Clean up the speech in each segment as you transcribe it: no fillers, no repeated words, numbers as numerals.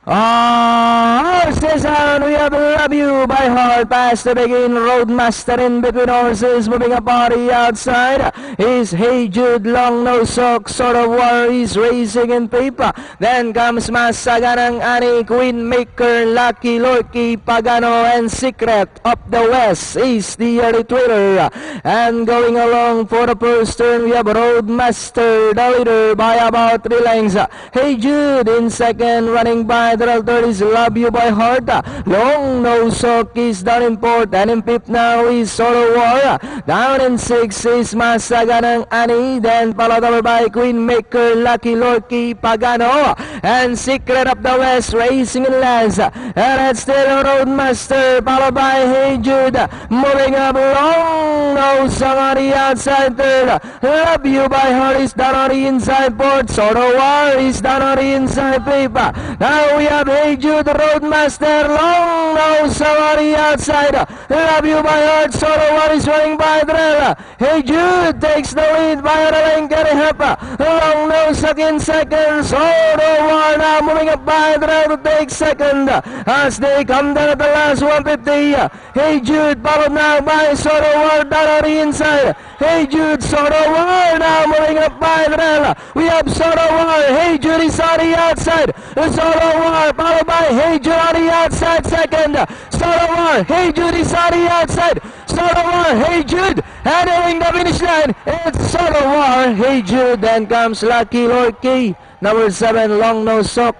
Horses out, we have Love You by Heart past the begin. Roadmaster in between horses, moving a body outside. Is Hey Jude, Long No Sock, Sort of War is racing in paper. Then comes Masaganang Ani, Queen Maker, Lucky Lorky, Pagano, and Secret. Up the west is the early Twitter. And going along for the first turn, we have Roadmaster, the leader by about 3 lengths. Hey Jude in second, running by the third is Love You by Heart. Long No Sock is down in fourth, and in fifth now is Solo War. Down in sixth is Masaganang Ani, then followed over by Queen Maker, Lucky Lorky, Pagano, and Secret of the West racing in last. And it's still Roadmaster, followed by Hey Jude, moving up. Long No Sock on the outside third. Love You by Heart is down on the inside fourth. Solo War is down on the inside fifth. Now we have Hey Jude, Roadmaster, Long No Sock on the outside. Love You by Heart, Solo War is running by Drella. Hey Jude takes the lead by a length and a half. Long No Sock in second. Solo War now moving up by Drella to take second. As they come down at the last 150. Hey Jude followed now by Solo War down on the inside. Hey Jude, Solo War now moving up by Drella. We have Solo War. Hey Jude is on the outside. Solo War followed by Hey Jude on the outside second. Solo War, Hey Jude is on the outside. Solo War, Hey Jude handling the finish line. It's Solo War, Hey Jude. Then comes Lucky Lorky, number 7, Long No Sock.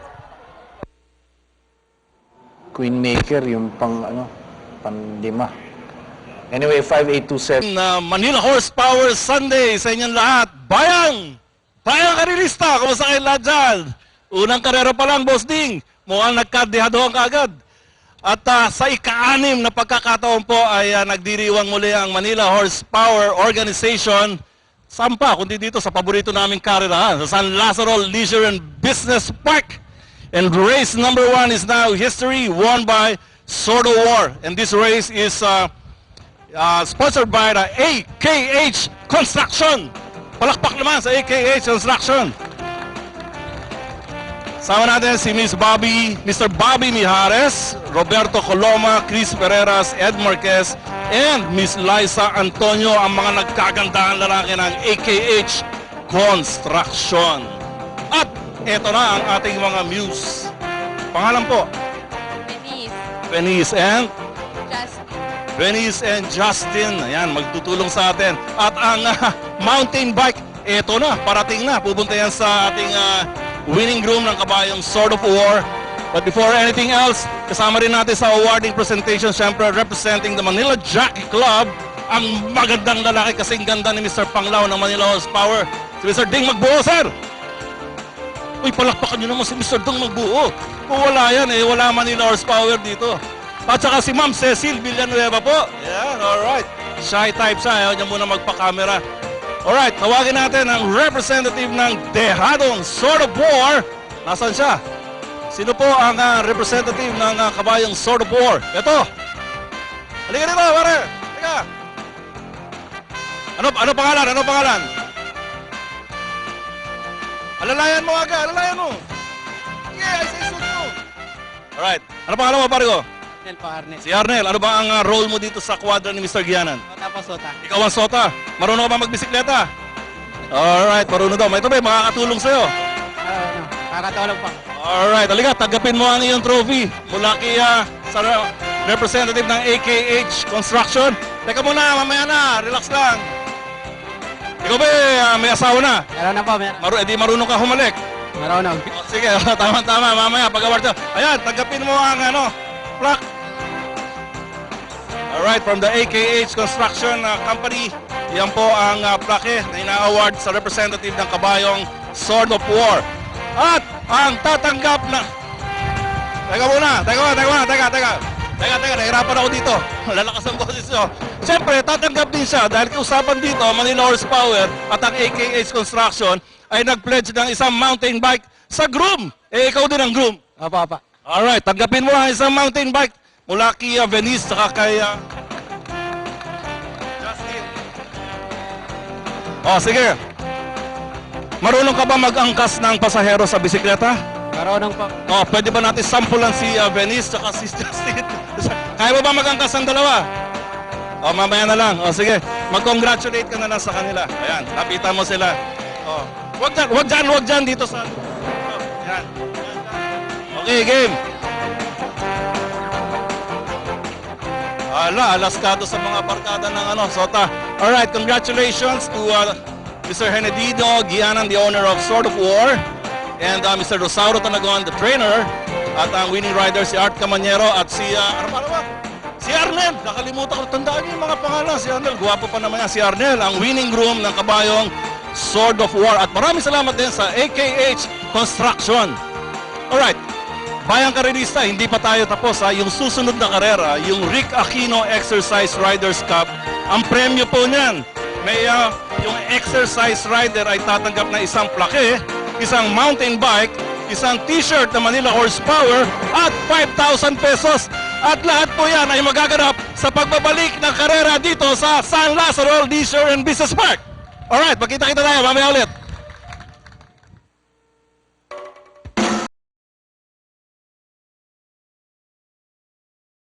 Queen Maker, yung pang-lima. Anyway, 5827. Manila Horsepower Sunday sa inyong lahat. Bayang karilista, kumusta kayo lahat dyan? Unang karera pa lang, Boss Ding. Mukhang nagkadehadohan kaagad. At sa ika-6 na pagkakataon po ay nagdiriwang muli ang Manila Horsepower Organization. Saan pa, kundi dito sa paborito naming karerahan, sa San Lazaro Leisure and Business Park. And race number 1 is now history, won by Sword of War. And this race is sponsored by the AKH Construction. Palakpak naman sa AKH Construction. Sama natin si Mr. Bobby Mijares, Roberto Coloma, Chris Pereras, Ed Marquez, and Miss Liza Antonio, ang mga nagkagandahang lalaki ng AKH Construction. At eto na ang ating mga muse. Pangalan po? Venice and? Venice and Justin. Ayan, magtutulong sa atin. At ang mountain bike, eto na, parating na. Pupunta yan sa ating winning groom ng kabayong Sword of War. But before anything else, kasama rin natin sa awarding presentation, syempre representing the Manila Jockey Club, ang magandang lalaki kasing ganda ni Mr. Panglao ng Manila Horsepower, si Mr. Ding Magbuo, sir! Uy, palakpakan nyo naman si Mr. Ding Magbuo. Kung wala yan, wala Manila Horsepower dito. At saka si Ma'am Cecil Villanueva po. Yan, alright. Shy type siya, ayaw niya muna magpa-camera. Alright, tawagin natin ang representative ng Dehadong Sword of War. Nasaan siya? Sino po ang representative ng kabayang Sword of War? Ito. Halika dito, pare. Halika. Ano pangalan? Ano pangalan? Alalayan mo agad, alalayan mo. Yeah, I say so mo. Alright, ano pangalan mo, pare ko? Arnel po, Arnel. Si Arnel, ano ba ang role mo dito sa kwadra ni Mr. Gianan? Sota po, Sota. Ikaw ang Sota. Marunong ka ba magbisikleta? Alright, marunong daw. Ito ba, makakatulong sa'yo? Kakatulong po. Alright, halika, tanggapin mo ang iyong trophy mula kay sa representative ng AKH Construction. Teka muna, mamaya na, relax lang. Ikaw ba, may asawa na? Meron na po, meron. Di marunong ka humalik. Marunong. Sige, tama-tama, mamaya, pag-award ka. Ayan, tanggapin mo ang plaque. Alright, from the AKH Construction Company, yan po ang plaque na ina-award sa representative ng kabayong Sword of War. At ang tatanggap na... Teka muna, nahirapan ako dito. Lalakas ang boses nyo. Siyempre, tatanggap din siya dahil usapan dito, Manila Horsepower at ang AKH Construction ay nag-pledge ng isang mountain bike sa groom. Ikaw din ang groom. Apa. Alright, tanggapin mo ang isang mountain bike mula kay Venice saka kay Justin. Sige. Marunong ka ba mag-angkas ng pasahero sa bisikleta? Marunong po. Oh, pwede ba natin sampulan si Venice tsaka si Justin? Kaya mo ba magangkas ang dalawa? Oh, mamaya na lang. Oh, sige. Mag-congratulate ka na lang sa kanila. Ayan, napita mo sila. Oh. Wag dyan dito sa... Oh, yan. Okay, game. Alaskado sa mga barkada ng Sota. Alright, congratulations to Mr. Henedino Gianan, the owner of Sword of War, and Mr. Rosauro Tanagon, the trainer, at ang winning rider si Art Camanero at si, si Arnel. Nakalimutan ko, tandaan niyo yung mga pangalan. Si Arnel, guwapo pa naman yan. Si Arnel, ang winning groom ng kabayong Sword of War. At maraming salamat din sa AKH Construction. Alright. Bayang Karerista, hindi pa tayo tapos ha. Yung susunod na karera, yung Rick Aquino Exercise Riders Cup, ang premyo po niyan, may yung exercise rider ay tatanggap na isang plaque, isang mountain bike, isang t-shirt na Manila Horsepower at 5,000 pesos. At lahat po yan ay magaganap sa pagbabalik ng karera dito sa San Lazaro Leisure and Business Park. Alright, magkita-kita tayo, mamaya ulit.